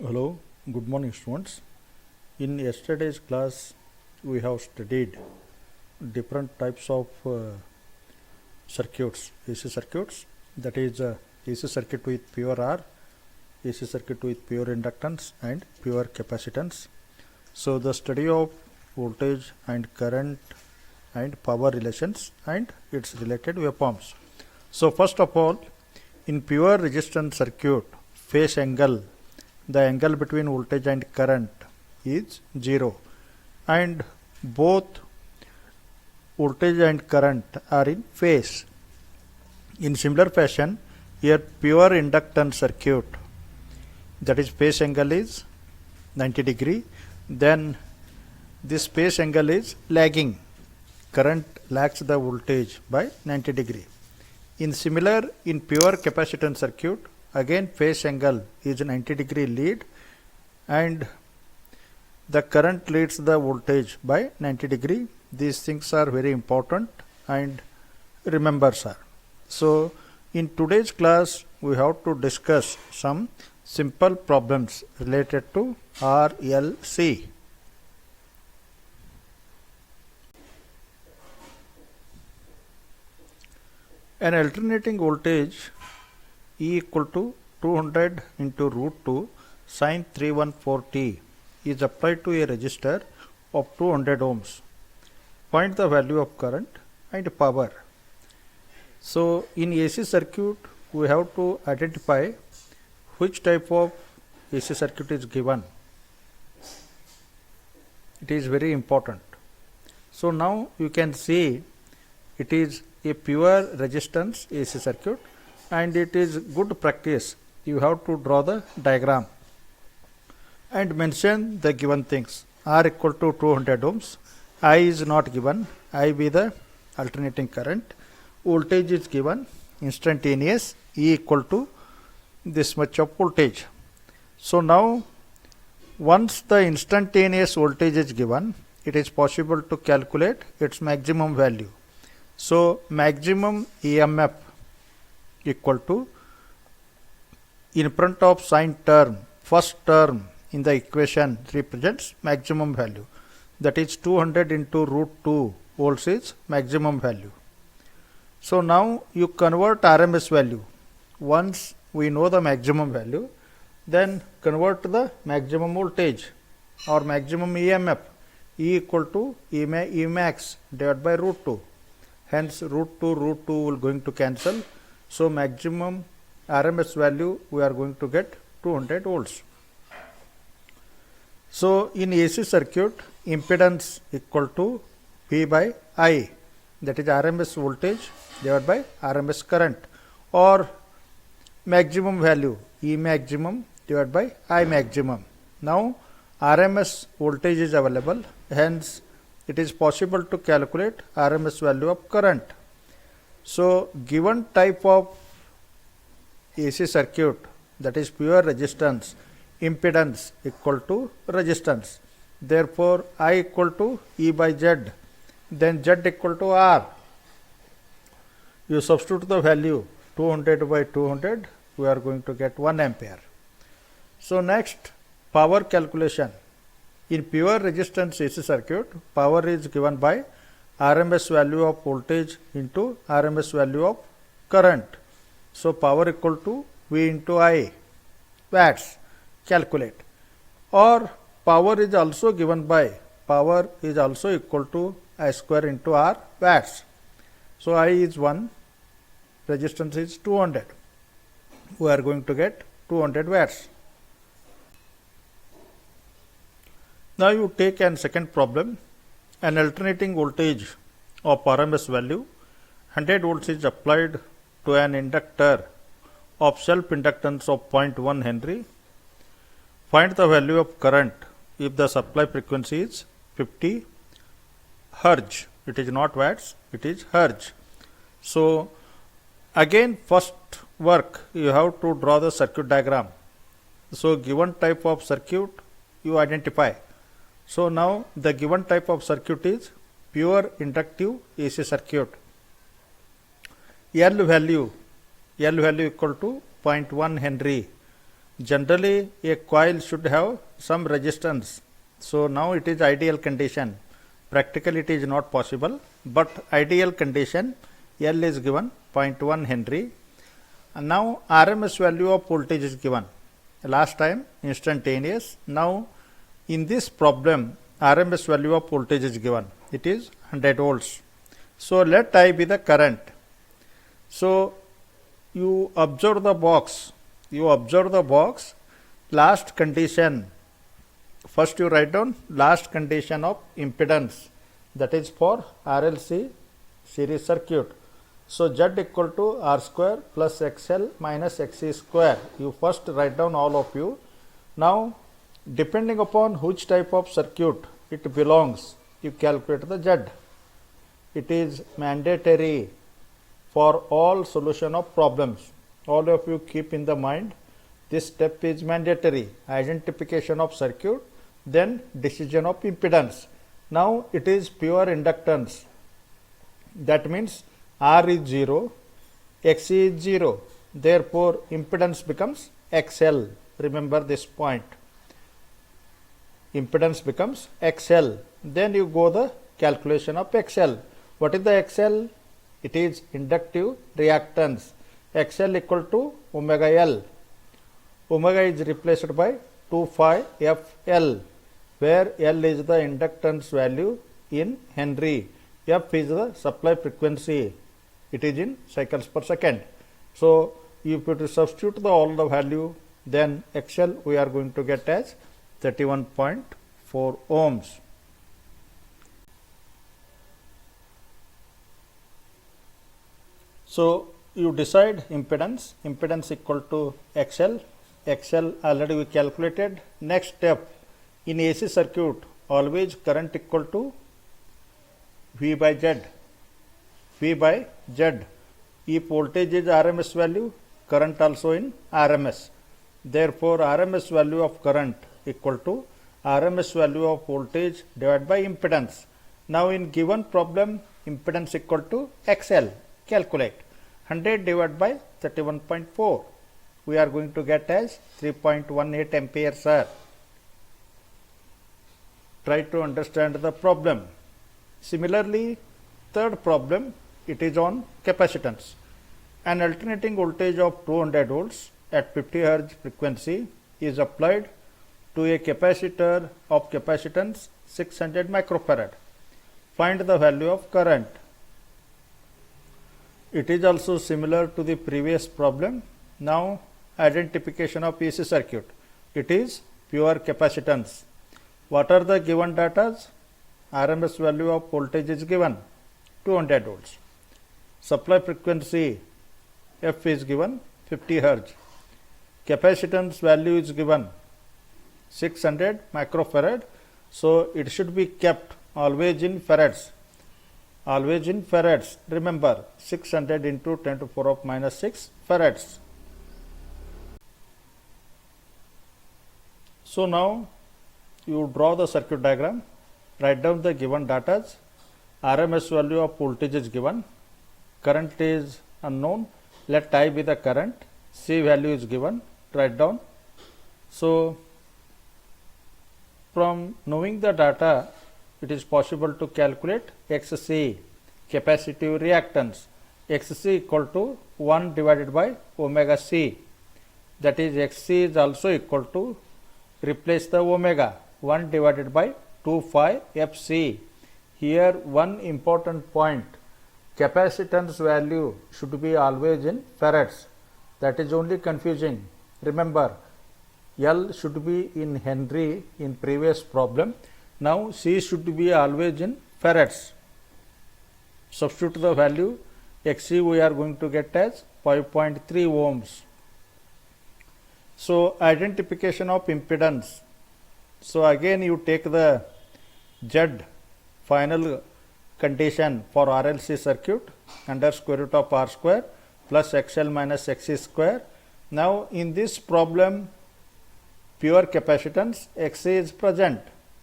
Hello, good morning students. In yesterday's class, we have studied different types of circuits, AC circuits, that is AC circuit with pure R, AC circuit with pure inductance and pure capacitance. So the study of voltage and current and power relations and its related waveforms. So first of all, in pure resistance circuit, phase angle, the angle between voltage and current is 0, and both voltage and current are in phase. In similar fashion, here pure inductance circuit, that is phase angle is 90 degree, then this phase angle is lagging, current lags the voltage by 90 degree. In pure capacitance circuit, again phase angle is 90 degree lead and the current leads the voltage by 90 degree. These things are very important and remember, sir. So in today's class we have to discuss some simple problems related to RLC. An alternating voltage E equal to 200 into root 2 sin 314t is applied to a resistor of 200 ohms. Find the value of current and power. So in AC circuit we have to identify which type of AC circuit is given. It is very important. So now you can see it is a pure resistance AC circuit, and it is good practice. You have to draw the diagram and mention the given things. R equal to 200 ohms, I is not given, I be the alternating current, voltage is given, instantaneous, E equal to this much of voltage. So now once the instantaneous voltage is given, it is possible to calculate its maximum value. So maximum EMF equal to, in front of sign term, first term in the equation represents maximum value, that is 200 into root 2 volts is maximum value. So now you convert RMS value. Once we know the maximum value, then convert the maximum voltage or maximum EMF, E equal to E max divided by root 2. Hence root 2 will going to cancel. So maximum RMS value we are going to get 200 volts. So in AC circuit, impedance equal to V by I, that is RMS voltage divided by RMS current, or maximum value E maximum divided by I maximum. Now RMS voltage is available, hence it is possible to calculate RMS value of current. So given type of AC circuit, that is pure resistance, impedance equal to resistance. Therefore I equal to E by Z, then Z equal to R. You substitute the value 200 by 200, we are going to get 1 ampere. So next, power calculation. In pure resistance AC circuit, power is given by RMS value of voltage into RMS value of current. So power equal to V into I, watts, calculate. Or power is also given by, power is also equal to I square into R, watts. So I is 1, resistance is 200. We are going to get 200 watts. Now you take an second problem. An alternating voltage of RMS value 100 volts is applied to an inductor of self-inductance of 0.1 Henry. Find the value of current if the supply frequency is 50 Hertz. It is not watts, it is Hertz. So again first work, you have to draw the circuit diagram. So given type of circuit you identify. So now the given type of circuit is pure inductive AC circuit. L value equal to 0.1 Henry Generally, a coil should have some resistance. So now it is ideal condition. Practically it is not possible, but ideal condition L is given 0.1 Henry. And now RMS value of voltage is given. Last time instantaneous. Now in this problem RMS value of voltage is given. It is 100 volts. So let I be the current. So you observe the box. Last condition. First you write down last condition of impedance, that is for RLC series circuit. So Z equal to R square plus XL minus XC square. You first write down all of you. Now depending upon which type of circuit it belongs, you calculate the Z. It is mandatory for all solution of problems. All of you keep in the mind, this step is mandatory. Identification of circuit, then decision of impedance. Now it is pure inductance. That means R is 0, XC is 0. Therefore impedance becomes XL. Remember this point. Impedance becomes XL. Then you go the calculation of XL. What is the XL? It is inductive reactance. XL equal to omega L. Omega is replaced by 2 phi FL, where L is the inductance value in Henry. F is the supply frequency. It is in cycles per second. So if you substitute all the value, then XL we are going to get as 31.4 ohms. So you decide impedance. Impedance equal to XL. XL already we calculated. Next step, in AC circuit always current equal to V by Z. V by Z. If voltage is RMS value, current also in RMS. Therefore RMS value of current equal to RMS value of voltage divided by impedance. Now in given problem, impedance equal to XL. Calculate. 100 divided by 31.4. We are going to get as 3.18 amperes. Try to understand the problem. Similarly, third problem, it is on capacitance. An alternating voltage of 200 volts at 50 Hz frequency is applied to a capacitor of capacitance 600 microfarad. Find the value of current. It is also similar to the previous problem. Now identification of AC circuit. It is pure capacitance. What are the given data? RMS value of voltage is given 200 volts. Supply frequency F is given 50 Hz. Capacitance value is given 600 microfarad. So it should be kept always in farads. Always in farads. Remember 600 into 10 to the power of minus 6 farads. So now you draw the circuit diagram, write down the given data. RMS value of voltage is given, current is unknown, let I be the current, C value is given, write down. So from knowing the data, it is possible to calculate XC, capacitive reactance. XC equal to 1 divided by omega C. That is XC is also equal to, replace the omega, 1 divided by 2 phi FC. Here one important point, capacitance value should be always in farads. That is only confusing. Remember, L should be in Henry in previous problem. Now C should be always in farads. Substitute the value. XC we are going to get as 5.3 ohms. So identification of impedance. So again you take the Z final condition for RLC circuit under square root of R square plus XL minus XC square. Now in this problem, pure capacitance XC is present,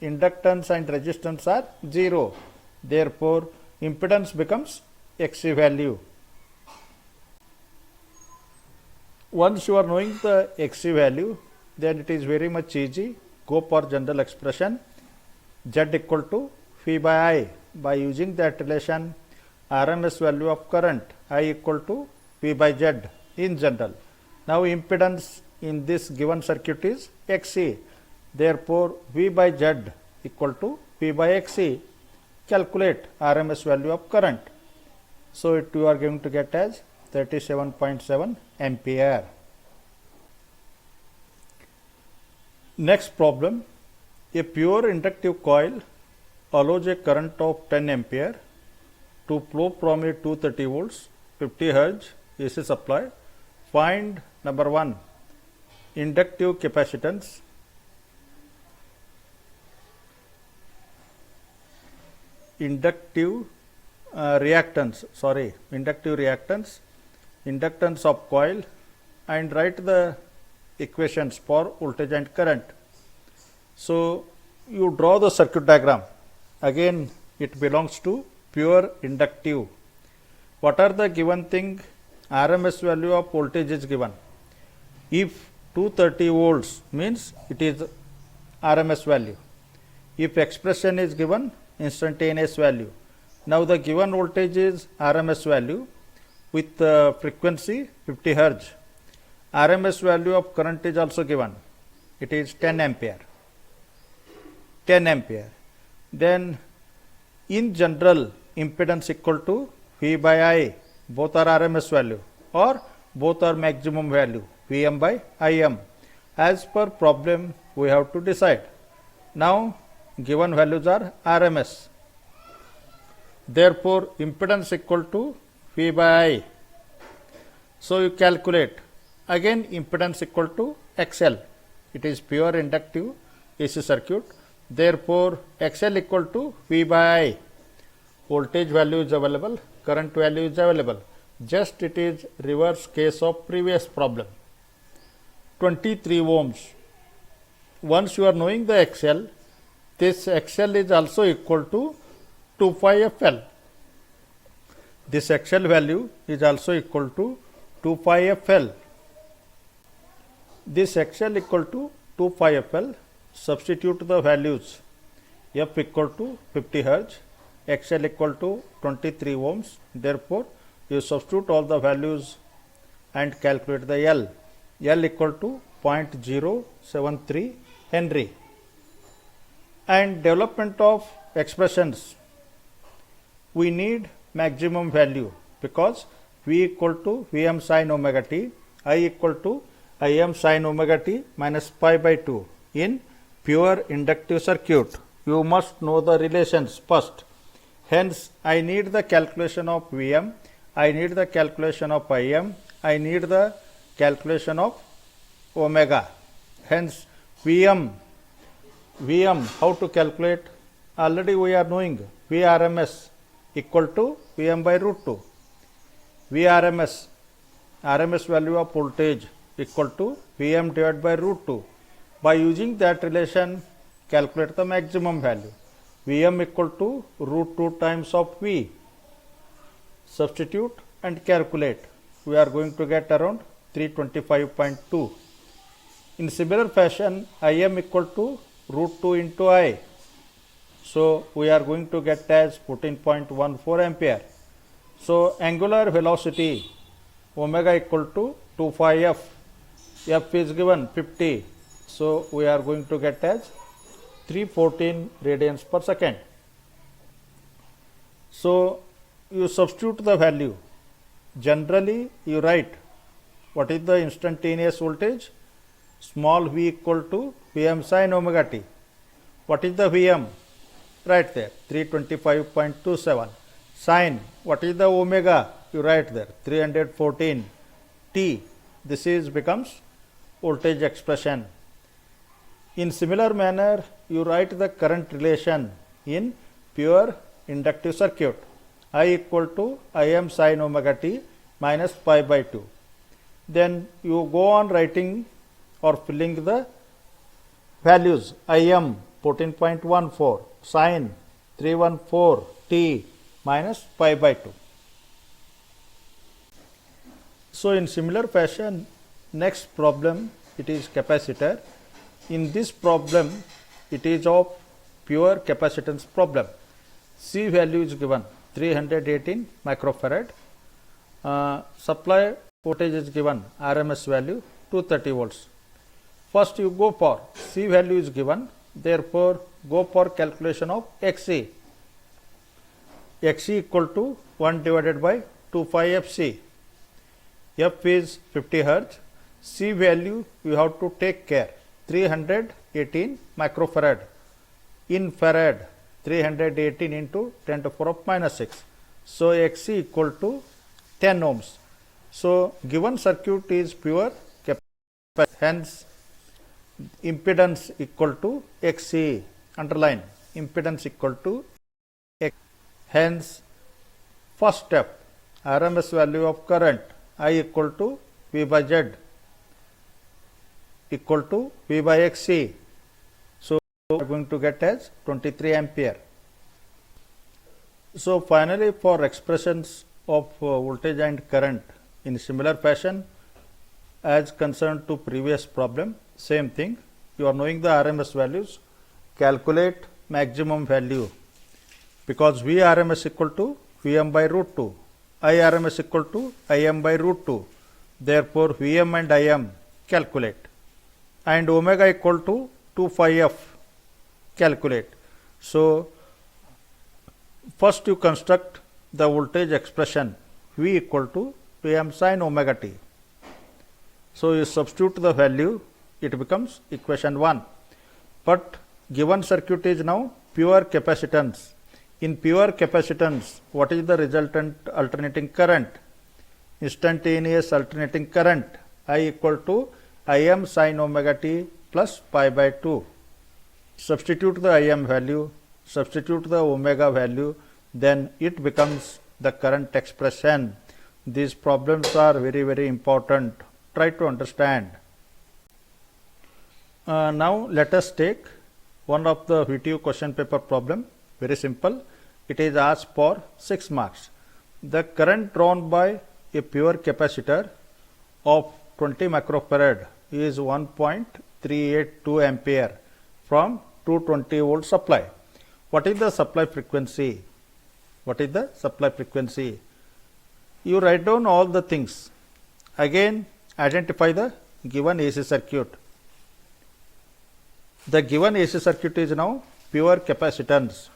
inductance and resistance are 0. Therefore impedance becomes XC value. Once you are knowing the Xc value, then it is very much easy. Go for general expression Z equal to phi by I by using that relation RMS value of current I equal to P by Z in general. Now impedance in this given circuit is Xc. Therefore, V by Z equal to P by Xc. Calculate RMS value of current. So you are going to get as 37.7 ampere. Next problem. A pure inductive coil allows a current of 10 ampere to flow from a 230 volts 50 Hz AC supply. Find number 1 inductive capacitance, inductive reactance of coil, and write the equations for voltage and current. So you draw the circuit diagram. Again it belongs to pure inductive. What are the given thing? RMS value of voltage is given. If 230 volts means it is RMS value. If expression is given, instantaneous value. Now the given voltage is RMS value with frequency 50 Hz. RMS value of current is also given. It is 10 ampere. 10 ampere. Then in general impedance equal to V by I. Both are RMS value or both are maximum value Vm by Im. As per problem we have to decide. Now given values are RMS. Therefore impedance equal to V by I. So you calculate. Again impedance equal to XL. It is pure inductive AC circuit. Therefore XL equal to V by I. Voltage value is available, current value is available. Just it is reverse case of previous problem. 23 ohms. Once you are knowing the XL, this XL is also equal to 2 pi FL. This XL value is also equal to 2 pi FL. This XL equal to 2 pi FL. Substitute the values. F equal to 50 Hz, XL equal to 23 ohms. Therefore, you substitute all the values and calculate the L. L equal to 0.073 Henry. And development of expressions. We need maximum value because V equal to Vm sin omega t, I equal to Im sin omega t minus pi by 2 in pure inductive circuit. You must know the relations first. Hence, I need the calculation of Vm, I need the calculation of Im, I need the calculation of omega. Hence, Vm, how to calculate? Already we are knowing Vrms equal to Vm by root 2. Vrms, RMS value of voltage equal to Vm divided by root 2. By using that relation, calculate the maximum value. Vm equal to root 2 times of V. Substitute and calculate. We are going to get around 325.2. In similar fashion, Im equal to root 2 into I. So we are going to get as 14.14 ampere. So angular velocity omega equal to 2 phi f. F is given 50. So we are going to get as 314 radians per second. So you substitute the value. Generally you write what is the instantaneous voltage? Small v equal to Vm sin omega t. What is the Vm? Right there 325.27. Sin, what is the omega? You write there 314 t. This is becomes voltage expression. In similar manner, you write the current relation in pure inductive circuit. I equal to Im sin omega t minus pi by 2. Then you go on writing or filling the values. Im 14.14, sin 314 t minus pi by 2. So in similar fashion, Next problem, it is capacitor. In this problem, it is of pure capacitance problem. C value is given 318 microfarad. Supply voltage is given RMS value 230 volts. First you go for C value is given, therefore go for calculation of XC. XC equal to 1 divided by 2 pi FC. F is 50 Hertz. C value you have to take care 318 microfarad. In farad 318 into 10 to the power of minus 6. So XC equal to 10 ohms. So given circuit is pure capacitance, hence impedance equal to XC. Underline impedance equal to X. Hence first step, RMS value of current I equal to V by Z equal to V by XC. So we are going to get as 23 ampere. So finally, for expressions of voltage and current in similar fashion as concerned to previous problem, same thing. You are knowing the RMS values, calculate maximum value, because VRMS equal to Vm by root 2, IRMS equal to Im by root 2. Therefore, Vm and Im calculate, and omega equal to 2 phi f calculate. So first you construct the voltage expression V equal to Vm sin omega t. So you substitute the value, it becomes equation 1. But given circuit is now pure capacitance. In pure capacitance, what is the resultant alternating current? Instantaneous alternating current I equal to Im sin omega t plus pi by 2. Substitute the Im value, substitute the omega value, then it becomes the current expression. These problems are very, very important. Try to understand. Now let us take one of the VTU question paper problem. Very simple. It is asked for 6 marks. The current drawn by a pure capacitor of 20 microfarad is 1.382 ampere from 220 volt supply. What is the supply frequency? What is the supply frequency? You write down all the things. Again, identify the given AC circuit. The given AC circuit is now pure capacitance.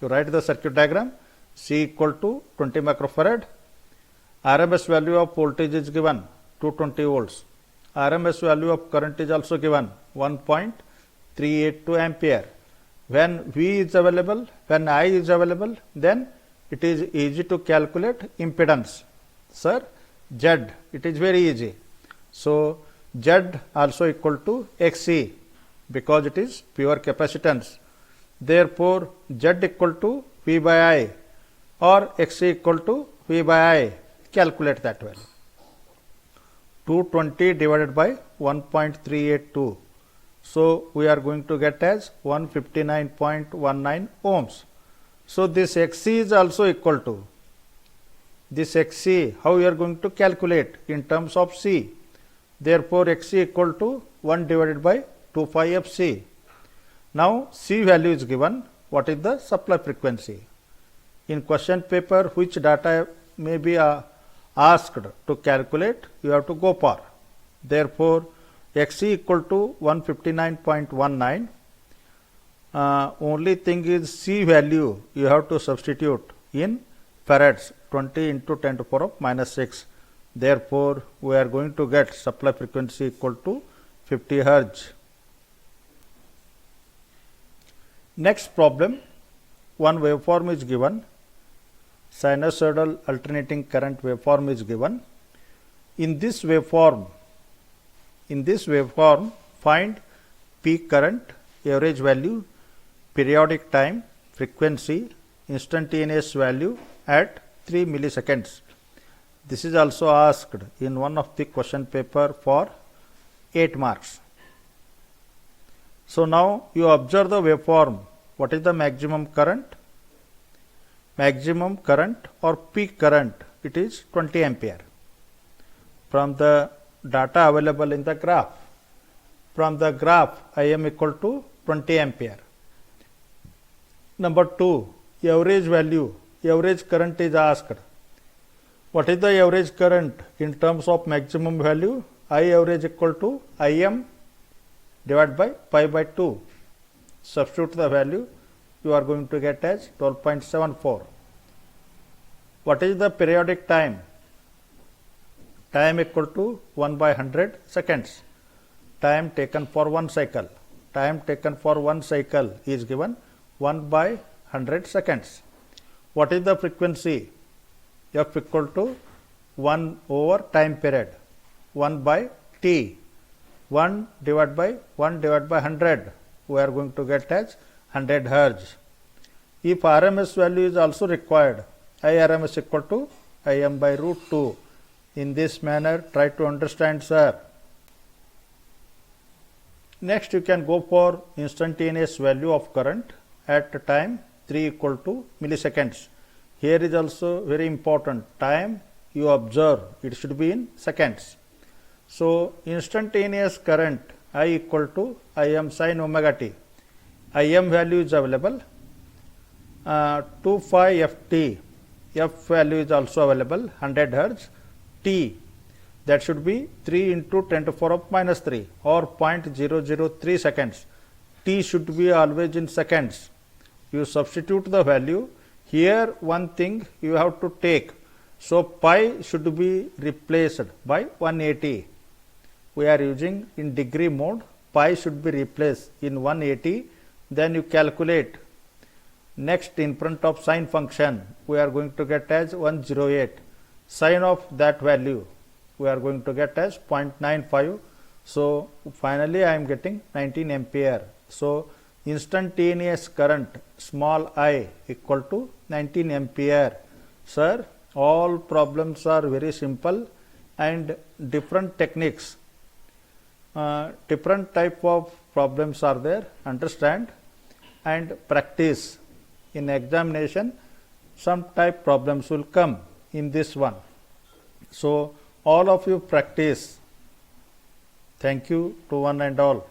You write the circuit diagram. C equal to 20 microfarad. RMS value of voltage is given 220 volts. RMS value of current is also given 1.382 ampere. When V is available, when I is available, then it is easy to calculate impedance. Sir, Z, it is very easy. So Z also equal to XC because it is pure capacitance. Therefore, Z equal to V by I or XC equal to V by I. Calculate that value. 220 divided by 1.382. So we are going to get as 159.19 ohms. So this XC is also equal to this XC. How you are going to calculate in terms of C? Therefore, XC equal to 1 divided by 2 pi FC. Now C value is given. What is the supply frequency? In question paper, which data may be asked to calculate, you have to go for. Therefore, XC equal to 159.19. Only thing is C value you have to substitute in farads, 20 into 10 to the power of minus 6. Therefore, we are going to get supply frequency equal to 50 Hertz. Next problem, one waveform is given. Sinusoidal alternating current waveform is given. In this waveform, find peak current, average value, periodic time, frequency, instantaneous value at 3 milliseconds. This is also asked in one of the question paper for 8 marks. So now you observe the waveform. What is the maximum current? Maximum current or peak current, it is 20 ampere. From the data available in the graph. From the graph, Im equal to 20 ampere. Number 2, average value, average current is asked. What is the average current in terms of maximum value? I average equal to Im divided by pi by 2. Substitute the value, you are going to get as 12.74. What is the periodic time? Time equal to 1 by 100 seconds. Time taken for one cycle. Time taken for one cycle is given 1 by 100 seconds. What is the frequency? F equal to 1 over time period. 1 by T. 1 divided by 100. We are going to get as 100 Hertz. If RMS value is also required, IRMS equal to Im by root 2. In this manner, try to understand, sir. Next, you can go for instantaneous value of current at time 3 equal to milliseconds. Here is also very important. Time you observe, it should be in seconds. So, instantaneous current I equal to Im sin omega t. Im value is available. 2 phi ft. F value is also available, 100 Hertz. T, that should be 3 into 10 to the power of minus 3 or 0.003 seconds. T should be always in seconds. You substitute the value. Here one thing you have to take. So, pi should be replaced by 180. We are using in degree mode. Pi should be replaced in 180. Then you calculate. Next, in front of sine function, we are going to get as 108. Sine of that value, we are going to get as 0.95. So, finally, I am getting 19 ampere. So, instantaneous current small I equal to 19 ampere. Sir, all problems are very simple and different techniques. Different type of problems are there, understand, and practice. In examination, some type problems will come in this one. So, all of you practice. Thank you to one and all.